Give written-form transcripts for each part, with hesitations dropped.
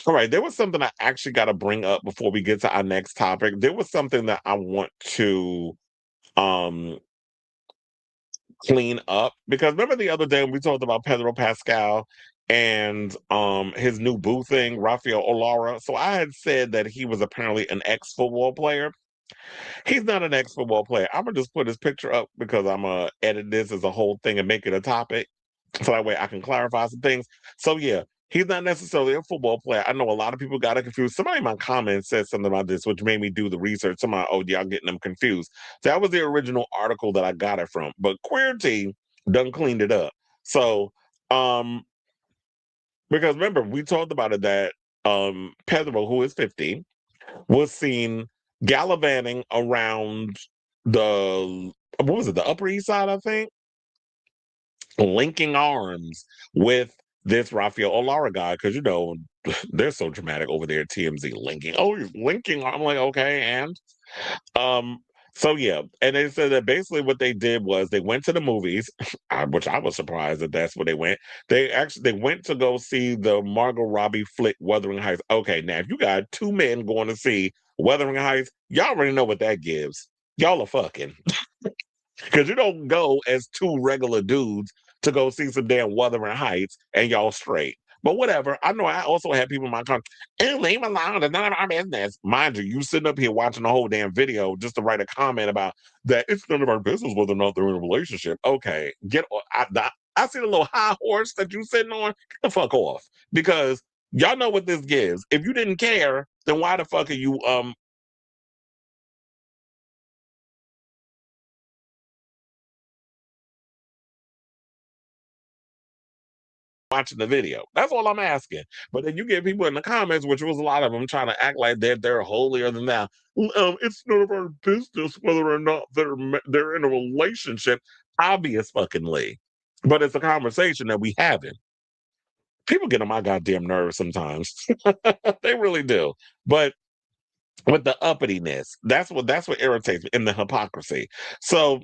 All right, there was something I actually got to bring up before we get to our next topic. There was something that I want to um clean up because remember the other day when we talked about Pedro Pascal and his new boo thing, Rafael Olarra. So I had said that he was apparently an ex-football player. He's not an ex-football player. I'm gonna just put his picture up because I'm gonna edit this as a whole thing and make it a topic so that way I can clarify some things. So yeah, he's not necessarily a football player. I know a lot of people got it confused. Somebody in my comments said something about this, which made me do the research. Somebody, oh, y'all getting them confused. That was the original article that I got it from. But Queer Tea done cleaned it up. So um because remember we talked about it that Pedro, who is 50, was seen gallivanting around the what was it, the Upper East Side, I think, linking arms with this Rafael Olara guy because they're so dramatic over there at TMZ linking. Oh, he's linking. I'm like, okay, and um, so yeah, and they said that basically what they did was they went to the movies, which I was surprised that that's where they went. They went to go see the Margot Robbie flick Wuthering Heights. Okay, now if you got two men going to see Wuthering Heights, y'all already know what that gives. Y'all are fucking because you don't go as two regular dudes to go see some damn Wuthering Heights and y'all straight. But whatever. I know I also had people in my car, and leave him alone. It's none of our business. Mind you, you sitting up here watching the whole damn video just to write a comment about that it's none of our business whether or not they're in a relationship. Okay, I see the little high horse that you sitting on. Get the fuck off. Because y'all know what this gives. If you didn't care, then why the fuck are you watching the video. That's all I'm asking. But then you get people in the comments, which was a lot of them, trying to act like they're holier than thou. It's none of our business whether or not they're in a relationship. Obvious fuckingly, but it's a conversation that we having. People get on my goddamn nerves sometimes. They really do. But with the uppityness, that's what irritates me, and the hypocrisy. So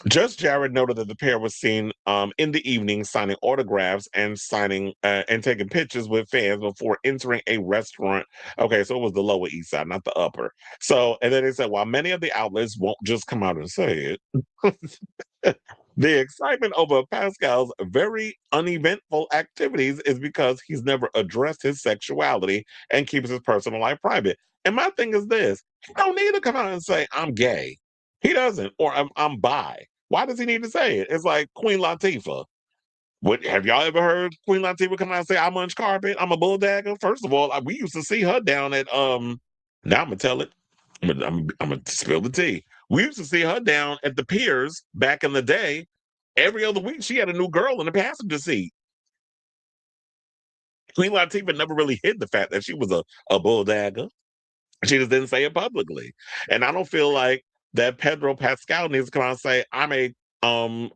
Judge Jared noted that the pair was seen in the evening signing autographs and signing and taking pictures with fans before entering a restaurant. Okay, so it was the Lower East Side, not the Upper. So, and then they said, while many of the outlets won't just come out and say it, the excitement over Pascal's very uneventful activities is because he's never addressed his sexuality and keeps his personal life private. And my thing is this: he don't need to come out and say I'm gay. He doesn't, or I'm bi. Why does he need to say it? It's like Queen Latifah. What have y'all ever heard Queen Latifah come out and say I'm on carpet? I'm a bulldagger. First of all, we used to see her down at Now I'm gonna tell it. I'm gonna spill the tea. We used to see her down at the piers back in the day. Every other week, she had a new girl in the passenger seat. Queen Latifah never really hid the fact that she was a bulldagger. She just didn't say it publicly. And I don't feel like that Pedro Pascal needs to come out and say, I'm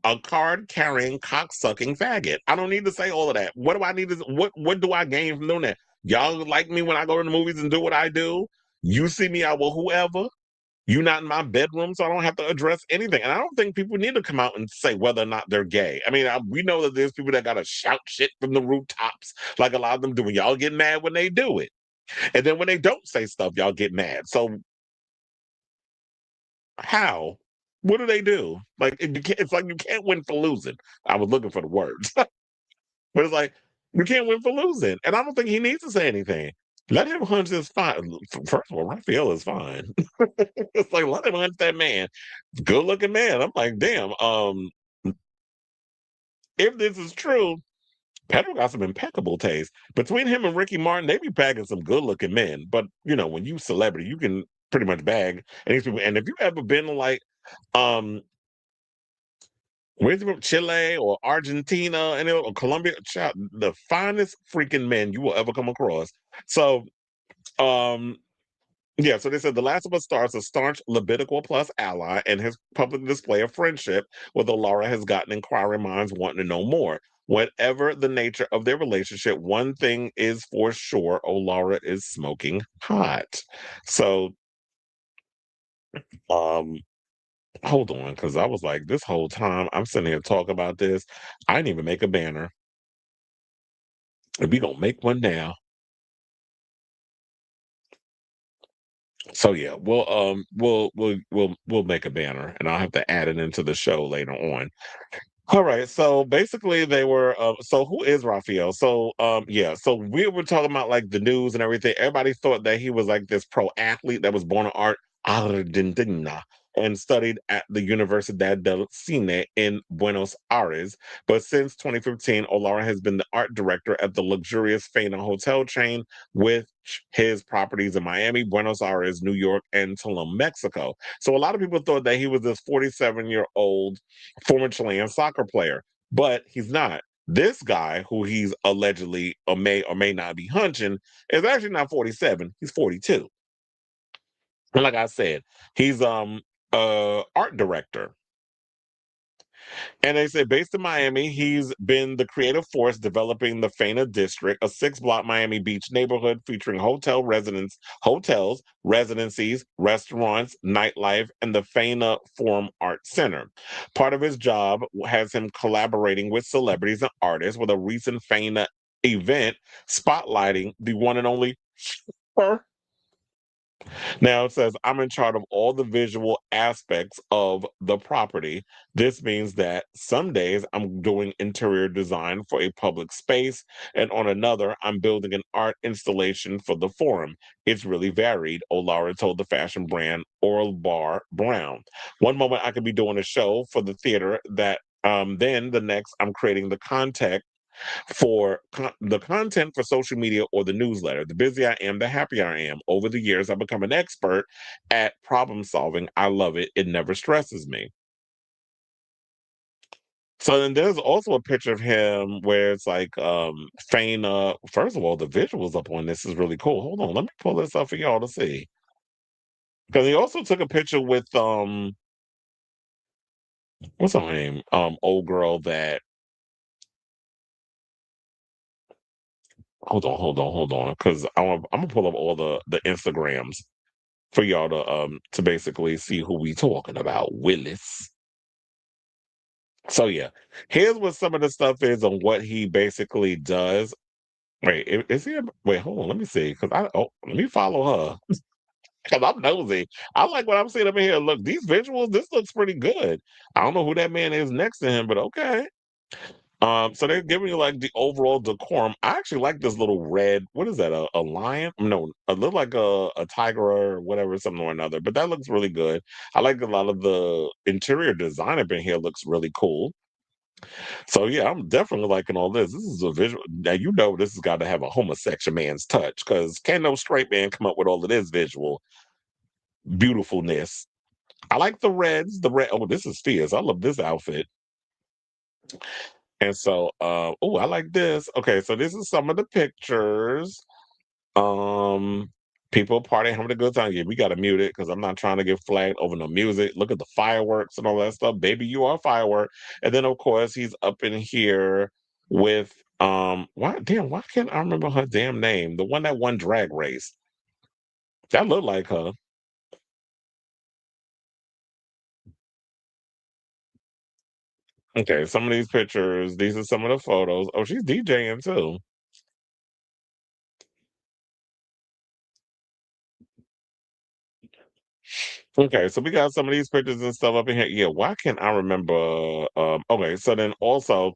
a card carrying cock sucking faggot. I don't need to say all of that. What do I need to what do I gain from doing that? Y'all like me when I go to the movies and do what I do. You see me out with whoever. You not in my bedroom, so I don't have to address anything. And I don't think people need to come out and say whether or not they're gay. I mean, we know that there's people that gotta shout shit from the rooftops, like a lot of them do. And y'all get mad when they do it. And then when they don't say stuff, y'all get mad. So how? What do they do? Like it's like you can't win for losing. I was looking for the words, but it's like you can't win for losing, and I don't think he needs to say anything. Let him hunch his fine. First of all, Raphael is fine. It's like let him hunt that man. Good looking man. I'm like, damn. If this is true, Pedro got some impeccable taste. Between him and Ricky Martin, they be bagging some good looking men. But when you celebrity, you can pretty much bag any people. And if you ever been to like um where's from Chile or Argentina and or Colombia, child, the finest freaking men you will ever come across. So um yeah, so they said The Last of Us stars a staunch Levitical plus ally, and his public display of friendship with Olara has gotten inquiring minds wanting to know more. Whatever the nature of their relationship, one thing is for sure: Olara is smoking hot. So, um, hold on, because I was like, this whole time I'm sitting here talking about this, I didn't even make a banner. We gonna make one now. So yeah, we'll make a banner, and I'll have to add it into the show later on. All right, so basically they were so who is Rafael? So yeah, so we were talking about like the news and everything. Everybody thought that he was like this pro athlete that was born in Argentina and studied at the Universidad del Cine in Buenos Aires. But since 2015, Olarra has been the art director at the luxurious Faina hotel chain with his properties in Miami, Buenos Aires, New York, and Tulum, Mexico. So a lot of people thought that he was this 47-year-old former Chilean soccer player, but he's not. This guy, who he's allegedly or may not be hunching, is actually not 47. He's 42. And like I said, he's art director. And they say, based in Miami, he's been the creative force developing the Faina District, a six-block Miami Beach neighborhood featuring hotels, residencies, restaurants, nightlife, and the Faina Forum Art Center. Part of his job has him collaborating with celebrities and artists with a recent Faina event spotlighting the one and only now it says, I'm in charge of all the visual aspects of the property. This means that some days I'm doing interior design for a public space, and on another, I'm building an art installation for the forum. It's really varied, Olara told the fashion brand Oral Bar Brown. One moment I could be doing a show for the theater that then the next I'm creating the content the content for social media or the newsletter. The busier I am, the happier I am. Over the years, I've become an expert at problem solving. I love it. It never stresses me. So then there's also a picture of him where it's like Faina. First of all, the visuals up on this is really cool. Hold on, let me pull this up for y'all to see. Because he also took a picture with what's her name? Old girl that hold on. Because I'm gonna pull up all the Instagrams for y'all to basically see who we talking about, Willis. So yeah, here's what some of the stuff is on what he basically does. Wait, is he? Wait, hold on. Let me see. Let me follow her because I'm nosy. I like what I'm seeing up in here. Look, these visuals. This looks pretty good. I don't know who that man is next to him, but okay. So they're giving you like the overall decorum. I actually like this little red. What is that? A lion? No, a little like a tiger or whatever, something or another. But that looks really good. I like a lot of the interior design up in here. Looks really cool. So yeah, I'm definitely liking all this. This is a visual. Now you know this has got to have a homosexual man's touch because can no straight man come up with all of this visual beautifulness? I like the reds. The red. Oh, this is fierce. I love this outfit. And so, oh, I like this. Okay, so this is some of the pictures. Um, People partying, having a good time. Yeah, we gotta mute it because I'm not trying to get flagged over no music. Look at the fireworks and all that stuff. Baby, you are a firework. And then of course he's up in here with why can't I remember her damn name? The one that won drag race. That looked like her. Okay, some of these pictures, these are some of the photos. Oh, she's DJing too. Okay, so we got some of these pictures and stuff up in here. Yeah, why can't I remember? Okay, so then also,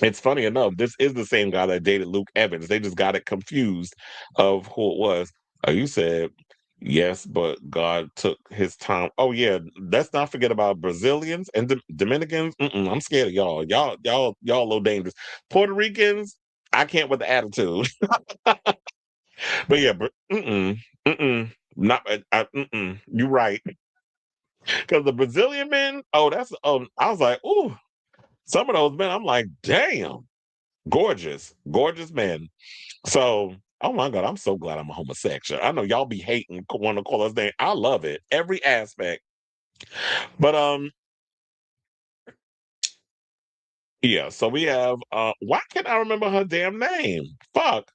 it's funny enough, this is the same guy that dated Luke Evans. They just got it confused of who it was. You said yes, but God took his time. Oh yeah, let's not forget about Brazilians and Dominicans. I'm scared of y'all. Y'all a little dangerous. Puerto Ricans, I can't with the attitude. But yeah, but not. You're right. Because the Brazilian men, I was like, ooh, some of those men, I'm like, damn, gorgeous men. So, oh my God, I'm so glad I'm a homosexual. I know y'all be hating, want to call us name. I love it, every aspect. But yeah. So we have. Why can't I remember her damn name? Fuck.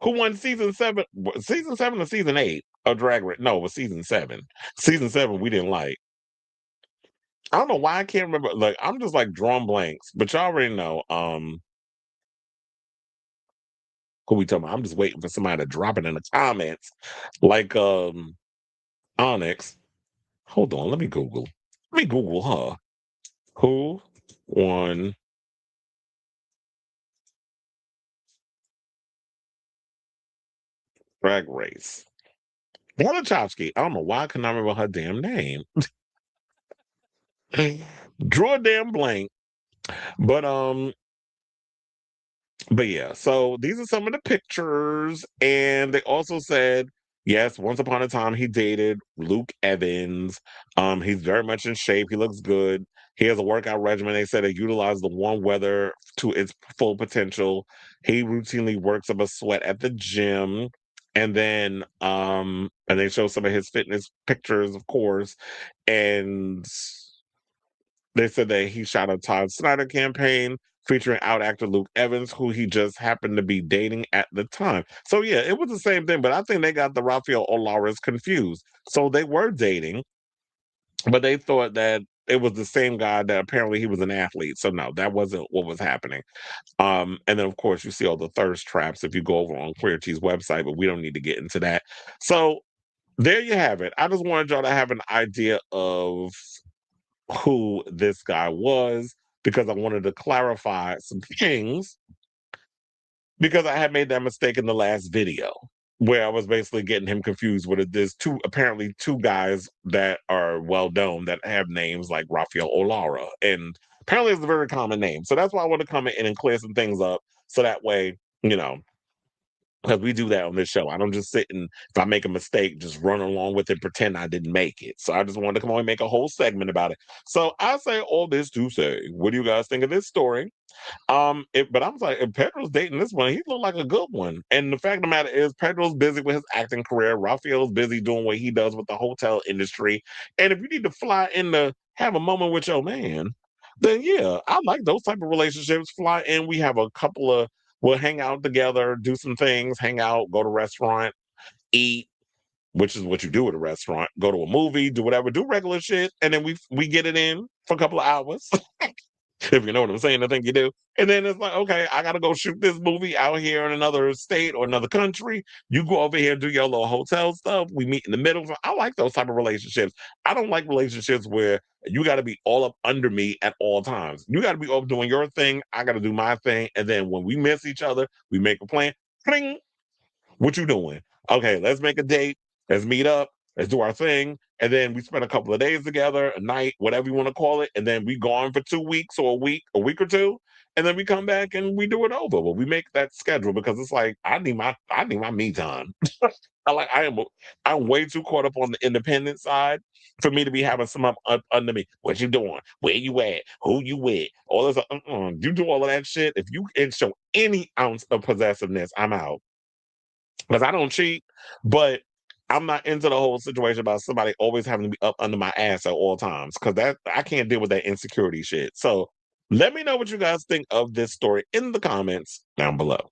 Who won season seven? Season seven or season eight of Drag Race? No, it was season seven. Season seven we didn't like. I don't know why I can't remember. Like I'm just like drawing blanks, but y'all already know. Who we talking about? I'm just waiting for somebody to drop it in the comments, like Onyx. Hold on, let me Google. Let me Google her. Who won Drag Race? Hella Chomsky. I don't know why I cannot remember her damn name. Drew a damn blank. But but yeah, so these are some of the pictures, and they also said, yes, once upon a time he dated Luke Evans. He's very much in shape. He looks good. He has a workout regimen. They said they utilize the warm weather to its full potential. He routinely works up a sweat at the gym. And they show some of his fitness pictures, of course. And they said that he shot a Todd Snyder campaign featuring out actor Luke Evans, who he just happened to be dating at the time. So yeah, it was the same thing, but I think they got the Rafael Olarras confused. So they were dating, but they thought that it was the same guy that apparently he was an athlete. So no, that wasn't what was happening. And then of course you see all the thirst traps if you go over on Queer T's website, but we don't need to get into that. So there you have it. I just wanted y'all to have an idea of who this guy was because I wanted to clarify some things because I had made that mistake in the last video where I was basically getting him confused with it. There's apparently two guys that are well known that have names like Rafael Olarra, and apparently it's a very common name. So that's why I want to come in and clear some things up so that way, because we do that on this show. I don't just sit and if I make a mistake, just run along with it, pretend I didn't make it. So I just wanted to come on and make a whole segment about it. So I say all this to say, what do you guys think of this story? But I was like, if Pedro's dating this one, he looked like a good one. And the fact of the matter is, Pedro's busy with his acting career. Rafael's busy doing what he does with the hotel industry. And if you need to fly in to have a moment with your man, then yeah, I like those type of relationships. Fly in, we have a couple of, we'll hang out together, do some things, hang out, go to a restaurant, eat, which is what you do at a restaurant. Go to a movie, do whatever, do regular shit, and then we get it in for a couple of hours. If you know what I'm saying, I think you do. And then it's like, okay, I gotta go shoot this movie out here in another state or another country. You go over here, do your little hotel stuff. We meet in the middle. So I like those type of relationships. I don't like relationships where you got to be all up under me at all times. You got to be up doing your thing. I got to do my thing. And then when we miss each other, we make a plan. Pling, what you doing? Okay, let's make a date. Let's meet up. Let's do our thing. And then we spend a couple of days together, a night, whatever you want to call it. And then we gone for 2 weeks or a week or two. And then we come back and we do it over. But we make that schedule because it's like I need my me time. I'm way too caught up on the independent side for me to be having someone up under me. What you doing? Where you at? Who you with? All this. You do all of that shit. If you show any ounce of possessiveness, I'm out because I don't cheat, but I'm not into the whole situation about somebody always having to be up under my ass at all times because that I can't deal with that insecurity shit. So let me know what you guys think of this story in the comments down below.